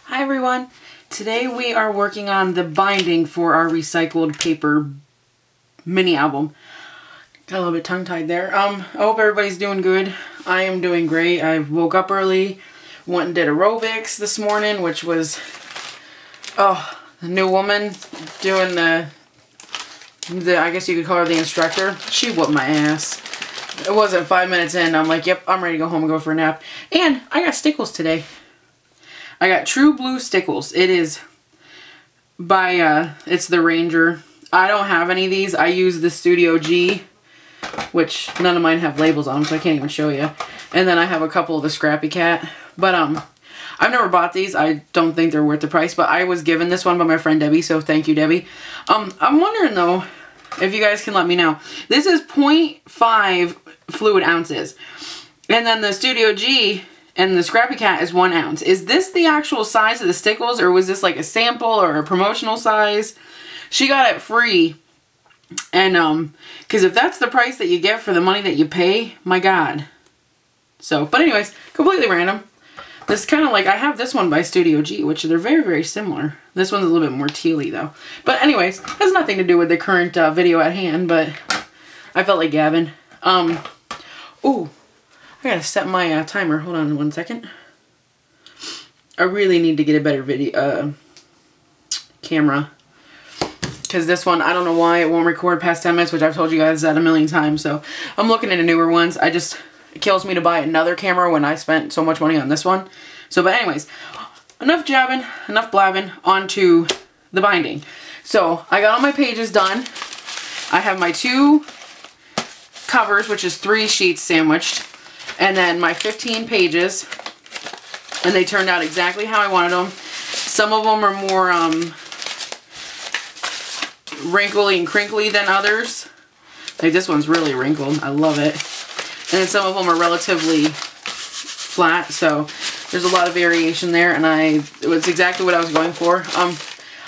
Hi everyone! Today we are working on the binding for our recycled paper mini album. Got a little bit tongue-tied there. I hope everybody's doing good. I am doing great. I woke up early, went and did aerobics this morning, which was, the new woman doing the I guess you could call her the instructor. She whooped my ass. It wasn't 5 minutes in, I'm like, yep, I'm ready to go home and go for a nap. And I got stickles today. I got True Blue Stickles. It is by, it's the Ranger. I don't have any of these. I use the Studio G, which none of mine have labels on them, so I can't even show you. And then I have a couple of the Scrappy Cat. But, I've never bought these. I don't think they're worth the price, but I was given this one by my friend Debbie, so thank you, Debbie. I'm wondering, though, if you guys can let me know. This is 0.5 fluid ounces. And then the Studio G and the Scrappy Cat is 1 ounce. Is this the actual size of the stickles, or was this like a sample or a promotional size? She got it free. And, because if that's the price that you get for the money that you pay, my God. So, but anyways, completely random. This is kind of like, I have this one by Studio G, which they're very, very similar. This one's a little bit more tealy, though. But anyways, has nothing to do with the current video at hand, but I felt like gabbing. Ooh, I gotta set my timer. Hold on 1 second. I really need to get a better video, camera. Because this one, I don't know why it won't record past 10 minutes, which I've told you guys that a million times. So I'm looking into newer ones. It kills me to buy another camera when I spent so much money on this one. So, but anyways, enough jabbing, enough blabbing, on to the binding. So, I got all my pages done. I have my 2 covers, which is 3 sheets sandwiched. And then my 15 pages. And they turned out exactly how I wanted them. Some of them are more wrinkly and crinkly than others. Like this one's really wrinkled. I love it. And then some of them are relatively flat, so there's a lot of variation there, and it was exactly what I was going for.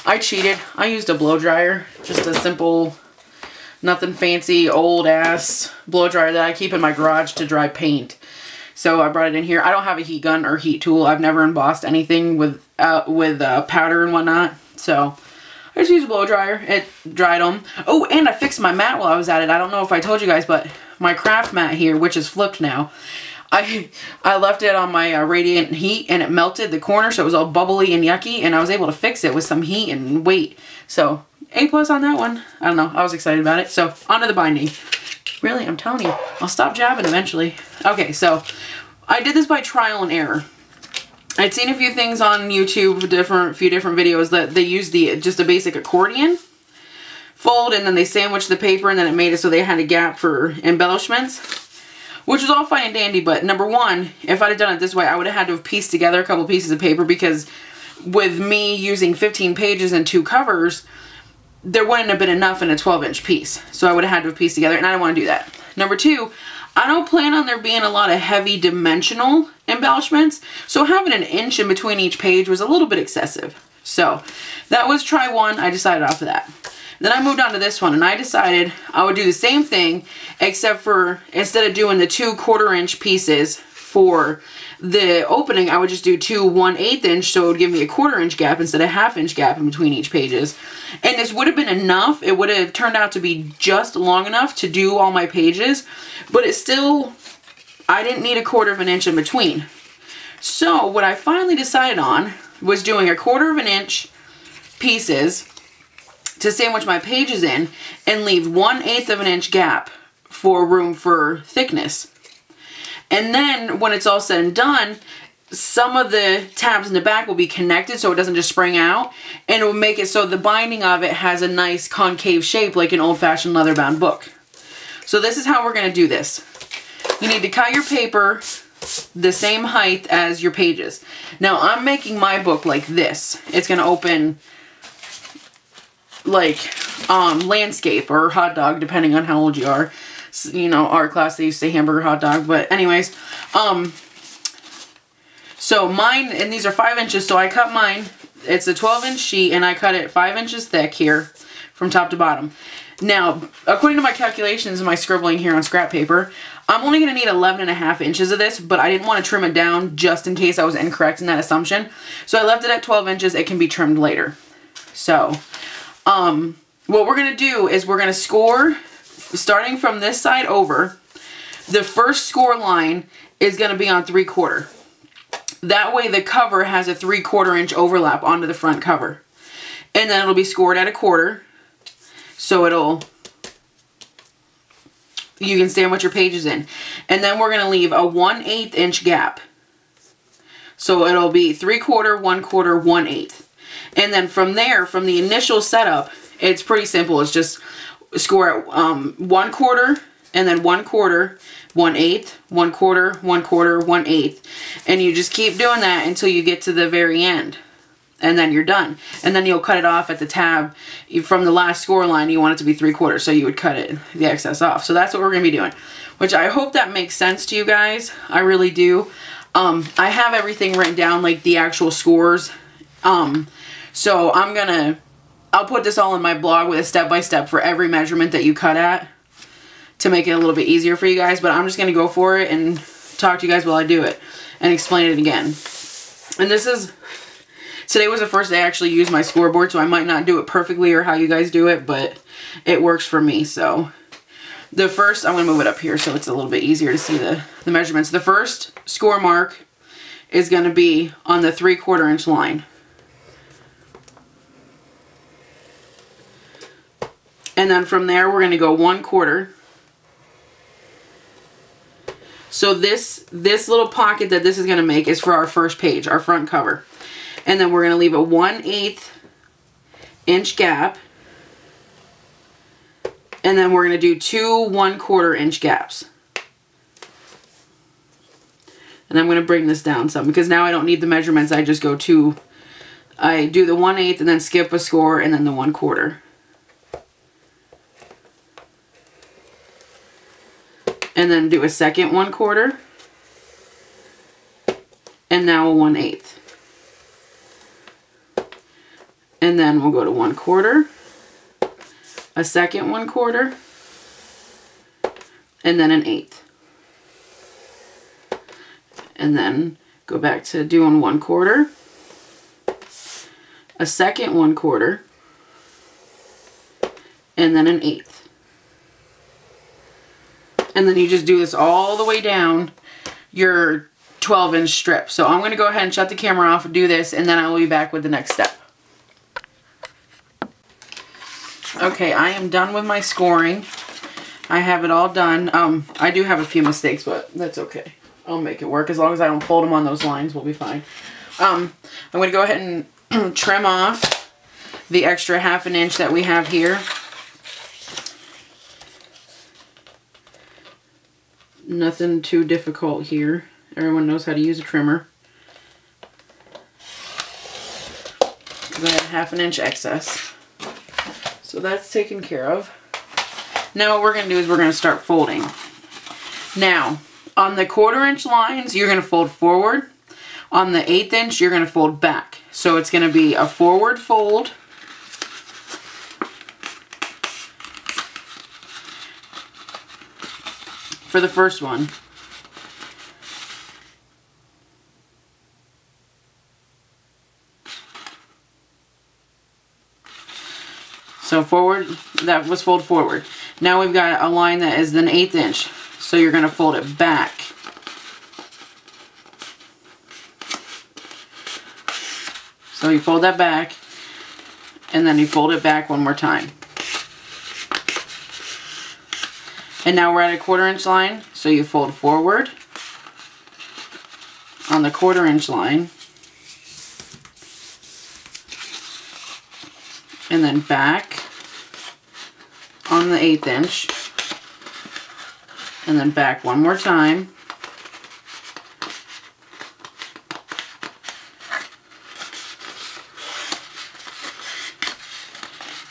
I cheated. I used a blow dryer, just a simple, nothing fancy, old ass blow dryer that I keep in my garage to dry paint. So I brought it in here. I don't have a heat gun or heat tool. I've never embossed anything with powder and whatnot, so I just used a blow dryer. It dried them. Oh, and I fixed my mat while I was at it. I don't know if I told you guys, but my craft mat here, which is flipped now, I left it on my radiant heat and it melted the corner, so it was all bubbly and yucky, and I was able to fix it with some heat and weight. So A+ on that one. I don't know. I was excited about it. So on to the binding. Really, I'm telling you, I'll stop jabbing eventually. Okay, so I did this by trial and error. I'd seen a few things on YouTube, few different videos that they used just a basic accordion fold, and then they sandwiched the paper, and then it made it so they had a gap for embellishments, which was all fine and dandy. But number one, if I'd have done it this way, I would have had to have pieced together a couple pieces of paper, because with me using 15 pages and 2 covers, there wouldn't have been enough in a 12-inch piece. So I would have had to have pieced together, and I didn't want to do that. Number two, I don't plan on there being a lot of heavy dimensional embellishments, so having an inch in between each page was a little bit excessive. So that was try one. I decided off of that. Then I moved on to this one, and I decided I would do the same thing, except for instead of doing the 2 1/4-inch pieces for the opening, I would just do 2 1/8 inch, so it would give me a 1/4-inch gap instead of 1/2 inch gap in between each pages. And this would have been enough. It would have turned out to be just long enough to do all my pages, but it still, I didn't need a 1/4 inch in between. So what I finally decided on was doing a 1/4 inch pieces to sandwich my pages in and leave 1/8 inch gap for room for thickness. And then when it's all said and done, some of the tabs in the back will be connected so it doesn't just spring out, and it will make it so the binding of it has a nice concave shape like an old-fashioned leather-bound book. So this is how we're going to do this. You need to cut your paper the same height as your pages. Now I'm making my book like this. It's going to open like landscape or hot dog, depending on how old you are. You know, art class, they used to say hamburger hot dog, but anyways, so mine, and these are 5 inches, so I cut mine, it's a 12-inch sheet, and I cut it 5 inches thick here from top to bottom. Now, according to my calculations and my scribbling here on scrap paper, I'm only going to need 11.5 inches of this, but I didn't want to trim it down just in case I was incorrect in that assumption. So I left it at 12 inches. It can be trimmed later. So, what we're going to do is we're going to score, starting from this side over, the first score line is going to be on 3/4. That way the cover has a 3/4 inch overlap onto the front cover. And then it'll be scored at 1/4. So you can stand what your page is in. And then we're going to leave a 1/8 inch gap. So it'll be 3/4, 1/4, 1/8. And then from there, from the initial setup, it's pretty simple. It's just score at 1/4 and then 1/4, 1/8, 1/4, 1/4, 1/8. And you just keep doing that until you get to the very end. And then you're done. And then you'll cut it off at the tab. From the last score line, you want it to be 3/4, so you would cut the excess off. So that's what we're going to be doing. Which I hope that makes sense to you guys. I really do. I have everything written down, like the actual scores. So I'll put this all in my blog with a step-by-step for every measurement that you cut at, to make it a little bit easier for you guys. But I'm just going to go for it and talk to you guys while I do it and explain it again. And today was the first day I actually used my scoreboard, so I might not do it perfectly or how you guys do it, but it works for me. So I'm going to move it up here so it's a little bit easier to see the measurements. The first score mark is going to be on the 3/4 inch line. And then from there, we're going to go 1/4. So this little pocket that this is going to make is for our first page, our front cover. And then we're going to leave a 1/8 inch gap. And then we're going to do 2 1/4 inch gaps. And I'm going to bring this down some because now I don't need the measurements. I just I do the 1/8 and then skip a score and then the 1/4. And then do a second 1/4. And now a 1/8. And then we'll go to 1/4. A second 1/4. And then an 1/8. And then go back to doing 1/4. A second 1/4. And then an 1/8. And then you just do this all the way down your 12-inch strip. So I'm going to go ahead and shut the camera off and do this, and then I will be back with the next step. Okay, I am done with my scoring. I have it all done. I do have a few mistakes, but that's okay. I'll make it work. As long as I don't fold them on those lines, we'll be fine. I'm going to go ahead and trim off the extra 1/2 inch that we have here. Nothing too difficult here. Everyone knows how to use a trimmer. Because I had 1/2 inch excess. So that's taken care of. Now what we're going to do is we're going to start folding. Now, on the 1/4 inch lines, you're going to fold forward. On the 1/8 inch, you're going to fold back. So it's going to be a forward fold. For the first one. So forward, that was fold forward. Now we've got a line that is an 1/8 inch. So you're going to fold it back. So you fold that back, and then you fold it back one more time. And now we're at a 1/4 inch line, so you fold forward on the 1/4 inch line, and then back on the 1/8 inch, and then back one more time,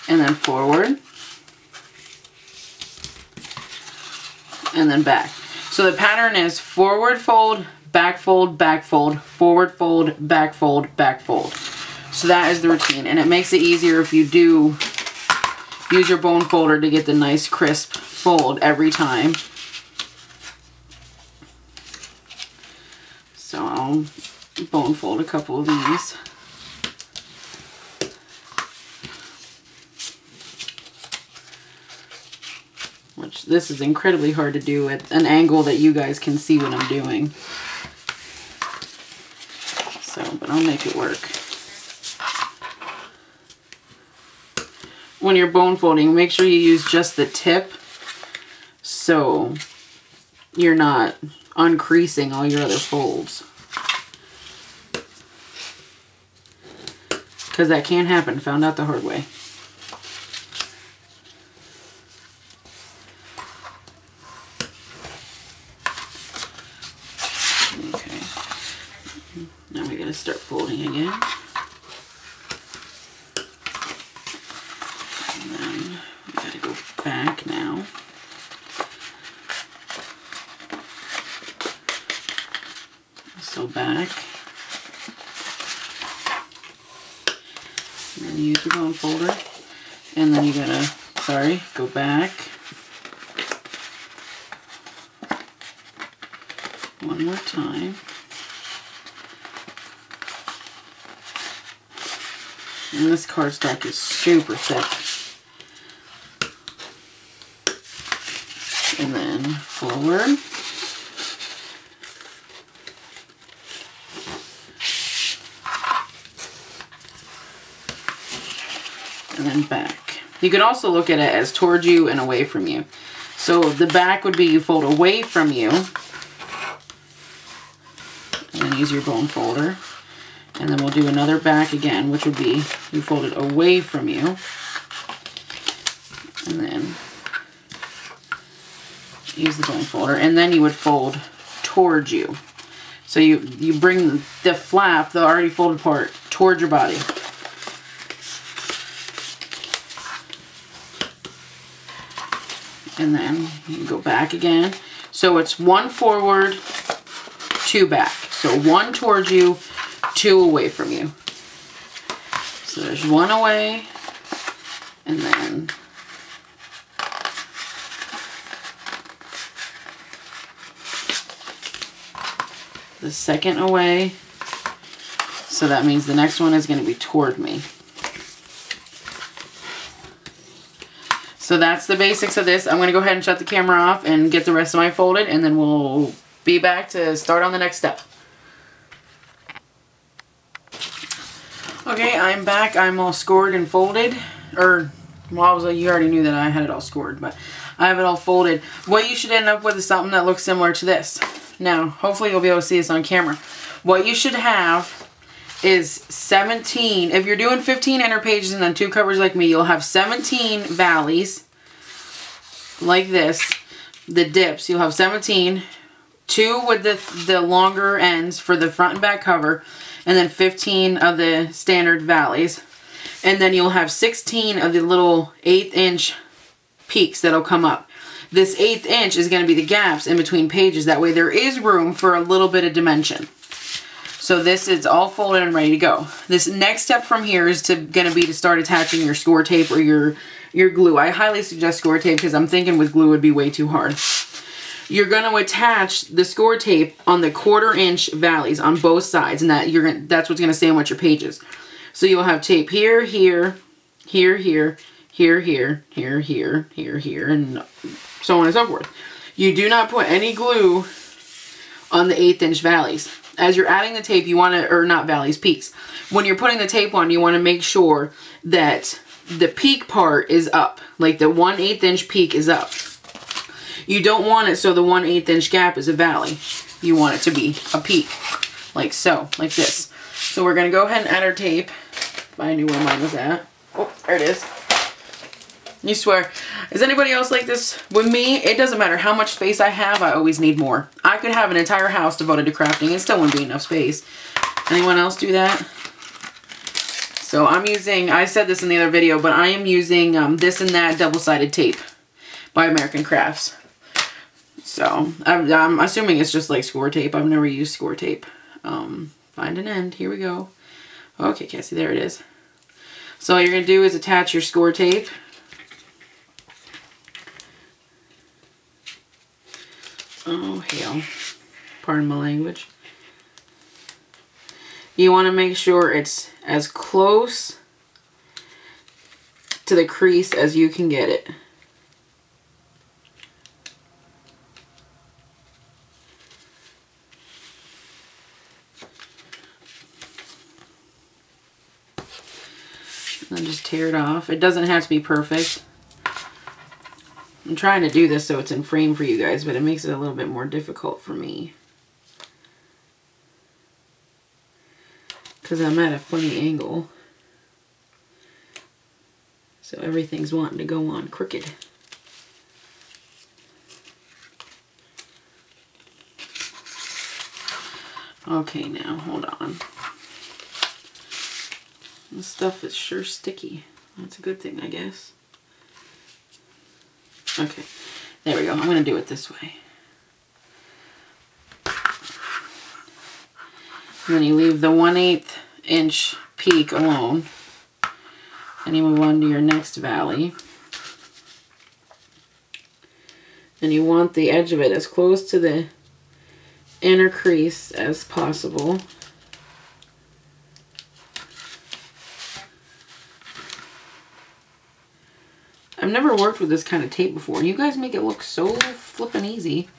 and then forward, and then back. So the pattern is forward fold, back fold, back fold, forward fold, back fold, back fold. So that is the routine, and it makes it easier if you do use your bone folder to get the nice crisp fold every time. So I'll bone fold a couple of these. Which this is incredibly hard to do at an angle that you guys can see what I'm doing. So, but I'll make it work. When you're bone folding, make sure you use just the tip so you're not uncreasing all your other folds. Because that can happen. Found out the hard way. Okay. Now we gotta start folding again. And then we gotta go back now. So back. And then use your bone folder. And then you gotta, go back. One more time. And this cardstock is super thick. And then forward. And then back. You can also look at it as towards you and away from you. So the back would be you fold away from you. And then use your bone folder. And then we'll do another back again, which would be you fold it away from you. And then use the bone folder. And then you would fold towards you. So you bring the flap, the already folded part, towards your body. And then you can go back again. So it's one forward, two back. So one towards you, two away from you. So there's one away, and then the second away. So that means the next one is going to be toward me. So that's the basics of this. I'm going to go ahead and shut the camera off and get the rest of mine folded, and then we'll be back to start on the next step. Okay, I'm back. I'm all scored and folded. Well, you already knew that I had it all scored, but I have it all folded. What you should end up with is something that looks similar to this. Now, hopefully you'll be able to see this on camera. What you should have is 17. If you're doing 15 inner pages and then 2 covers like me, you'll have 17 valleys like this. The dips, you'll have 17. 2 with the longer ends for the front and back cover, and then 15 of the standard valleys. And then you'll have 16 of the little 1/8 inch peaks that'll come up. This 1/8 inch is going to be the gaps in between pages. That way there is room for a little bit of dimension. So this is all folded and ready to go. This next step from here is going to be to start attaching your score tape or your glue. I highly suggest score tape because I'm thinking with glue it would be way too hard. You're going to attach the score tape on the 1/4 inch valleys on both sides, and that's what's going to sandwich your pages. So you'll have tape here, here, here, here, here, here, here, here, here, here, and so on and so forth. You do not put any glue on the 1/8 inch valleys. As you're adding the tape, you want to, or not valleys, peaks. When you're putting the tape on, you want to make sure that the peak part is up. Like the 1/8 inch peak is up. You don't want it so the 1/8 inch gap is a valley. You want it to be a peak. Like so, like this. So we're going to go ahead and add our tape. If I knew where mine was at. Oh, there it is. You swear. Is anybody else like this? With me, it doesn't matter how much space I have, I always need more. I could have an entire house devoted to crafting. It still wouldn't be enough space. Anyone else do that? So I'm using, I said this in the other video, but I am using This and That double-sided tape by American Crafts. So I'm assuming it's just like score tape. I've never used score tape. Find an end. Here we go. Okay, Cassie, there it is. So all you're going to do is attach your score tape Oh, hell. Pardon my language. You want to make sure it's as close to the crease as you can get it. And then just tear it off. It doesn't have to be perfect. I'm trying to do this so it's in frame for you guys, but it makes it a little bit more difficult for me. Because I'm at a funny angle. So everything's wanting to go on crooked. Okay, now, hold on. This stuff is sure sticky. That's a good thing, I guess. Okay, there we go. I'm going to do it this way. And then you leave the 1/8 inch peak alone. And you move on to your next valley. And you want the edge of it as close to the inner crease as possible. I've never worked with this kind of tape before. You guys make it look so flippin' easy.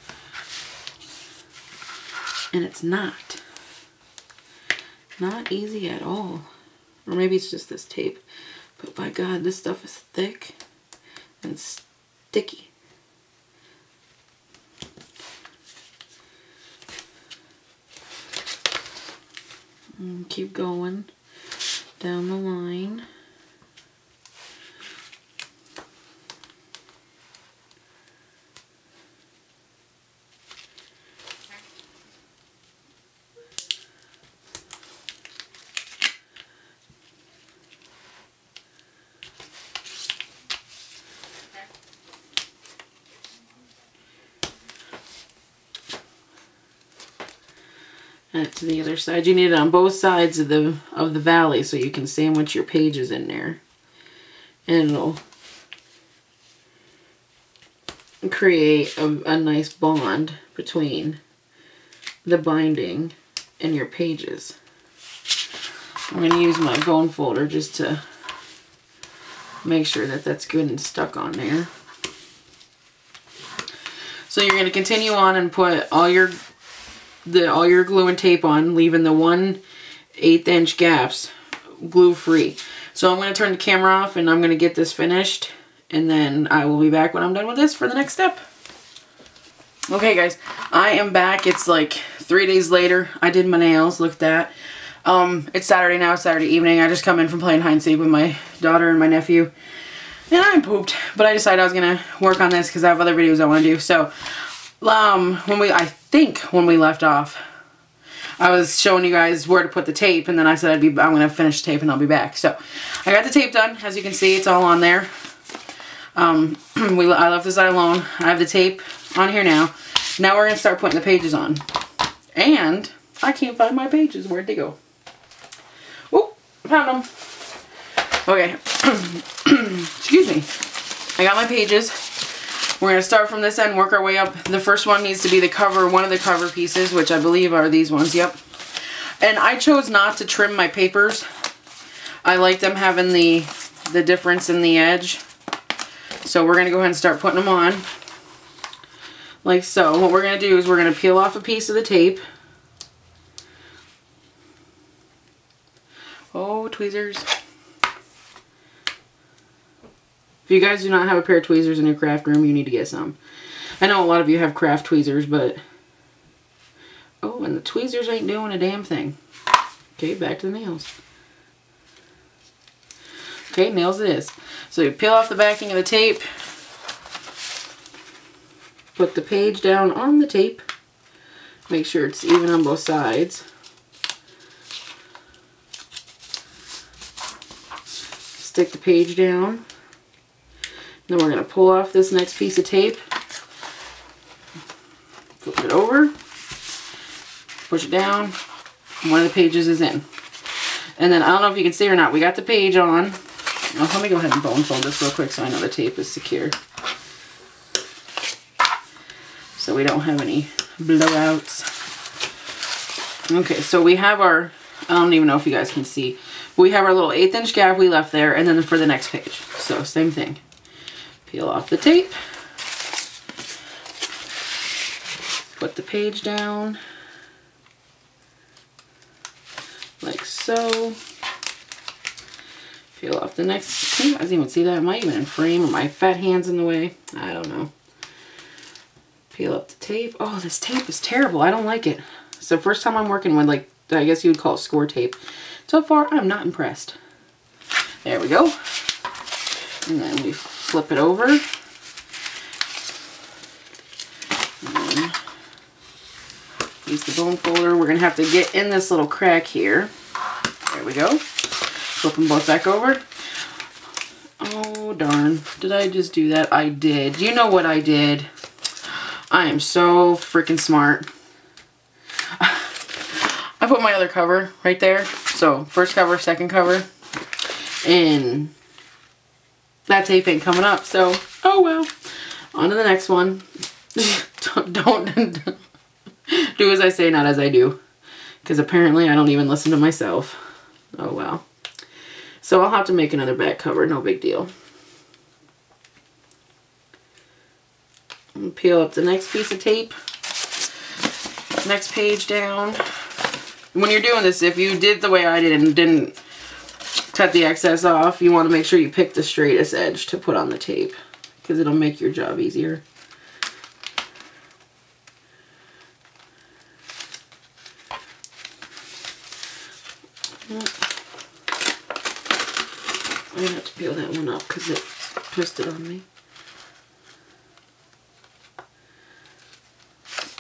And it's not. Not easy at all. Or maybe it's just this tape. But by God, this stuff is thick and sticky. And keep going down the line. And to the other side. You need it on both sides of the valley so you can sandwich your pages in there. And it'll create a nice bond between the binding and your pages. I'm going to use my bone folder just to make sure that that's good and stuck on there. So you're going to continue on and put all your glue and tape on, leaving the 1/8 inch gaps glue free. So I'm going to turn the camera off and I'm going to get this finished, and then I will be back when I'm done with this for the next step. Okay guys, I am back. It's like 3 days later. I did my nails, look at that. It's Saturday now, Saturday evening. I just come in from playing hide and seek with my daughter and my nephew. And I'm pooped, but I decided I was going to work on this because I have other videos I want to do. So I think when we left off, I was showing you guys where to put the tape, and then I said I'm going to finish the tape and I'll be back. So I got the tape done. As you can see, it's all on there. I left this side alone. I have the tape on here now. Now we're going to start putting the pages on. And I can't find my pages. Where'd they go? Oh, found them. Okay. Excuse me. I got my pages. We're going to start from this end, work our way up. The first one needs to be the cover, one of the cover pieces, which I believe are these ones, yep. And I chose not to trim my papers. I like them having the difference in the edge. So we're going to go ahead and start putting them on. Like so. What we're going to do is we're going to peel off a piece of the tape. Oh, tweezers. If you guys do not have a pair of tweezers in your craft room, you need to get some. I know a lot of you have craft tweezers, but... Oh, and the tweezers ain't doing a damn thing. Okay, back to the nails. Okay, nails it is. So you peel off the backing of the tape. Put the page down on the tape. Make sure it's even on both sides. Stick the page down. Then we're going to pull off this next piece of tape, flip it over, push it down, and one of the pages is in. And then, I don't know if you can see or not, we got the page on. Oh, let me go ahead and bone fold this real quick so I know the tape is secure. So we don't have any blowouts. Okay, so we have our, I don't even know if you guys can see, we have our little 1/8 inch gap we left there, and then for the next page. So same thing. Peel off the tape. Put the page down. Like so. Peel off the next, can you guys even see that? Am I even in frame or my fat hand's in the way? I don't know. Peel up the tape. Oh, this tape is terrible. I don't like it. It's the first time I'm working with, like, I guess you would call it score tape. So far, I'm not impressed. There we go. And then we flip it over. And then use the bone folder. We're going to have to get in this little crack here. There we go. Flip them both back over. Oh, darn. Did I just do that? I did. You know what I did? I am so freaking smart. I put my other cover right there. So, first cover, second cover. And that tape ain't coming up. So, oh well. On to the next one. Don't do as I say, not as I do. Because apparently I don't even listen to myself. Oh well. So I'll have to make another back cover. No big deal. Peel up the next piece of tape. Next page down. When you're doing this, if you did the way I did and didn't cut the excess off, you want to make sure you pick the straightest edge to put on the tape, because it'll make your job easier. I have to peel that one up because it twisted on me.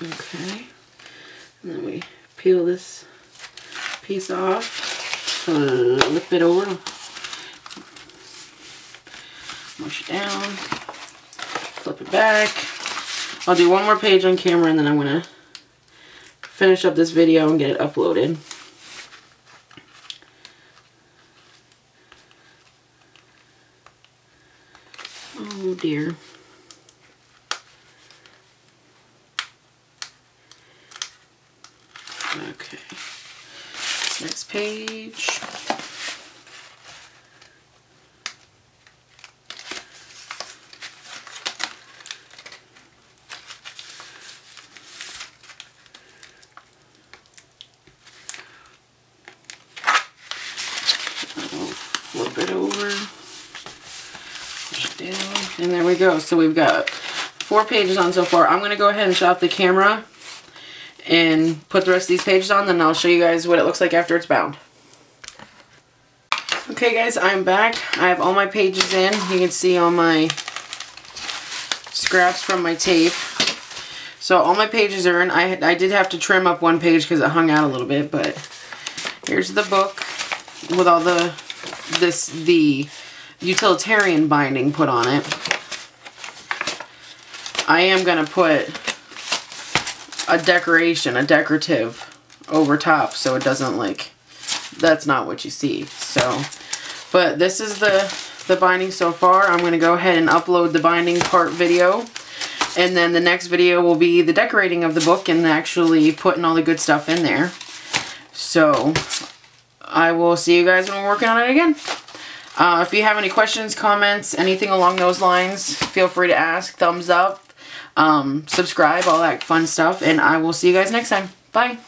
Okay. And then we peel this piece off, flip it over, mush it down, flip it back. I'll do one more page on camera and then I'm going to finish up this video and get it uploaded. Oh dear. Okay. Next page. I'll flip it over. Push it down. And there we go. So we've got 4 pages on so far. I'm going to go ahead and shut off the camera and put the rest of these pages on, then I'll show you guys what it looks like after it's bound. Okay guys, I'm back. I have all my pages in. You can see all my scraps from my tape. So all my pages are in. I did have to trim up one page because it hung out a little bit, but here's the book with all the utilitarian binding put on it. I am going to put a decorative over top so it doesn't, like, that's not what you see. So, but this is the binding so far. I'm going to go ahead and upload the binding part video, and then the next video will be the decorating of the book and actually putting all the good stuff in there. So I will see you guys when we're working on it again. If you have any questions, comments, anything along those lines, feel free to ask. Thumbs up. Subscribe, all that fun stuff, and I will see you guys next time. Bye.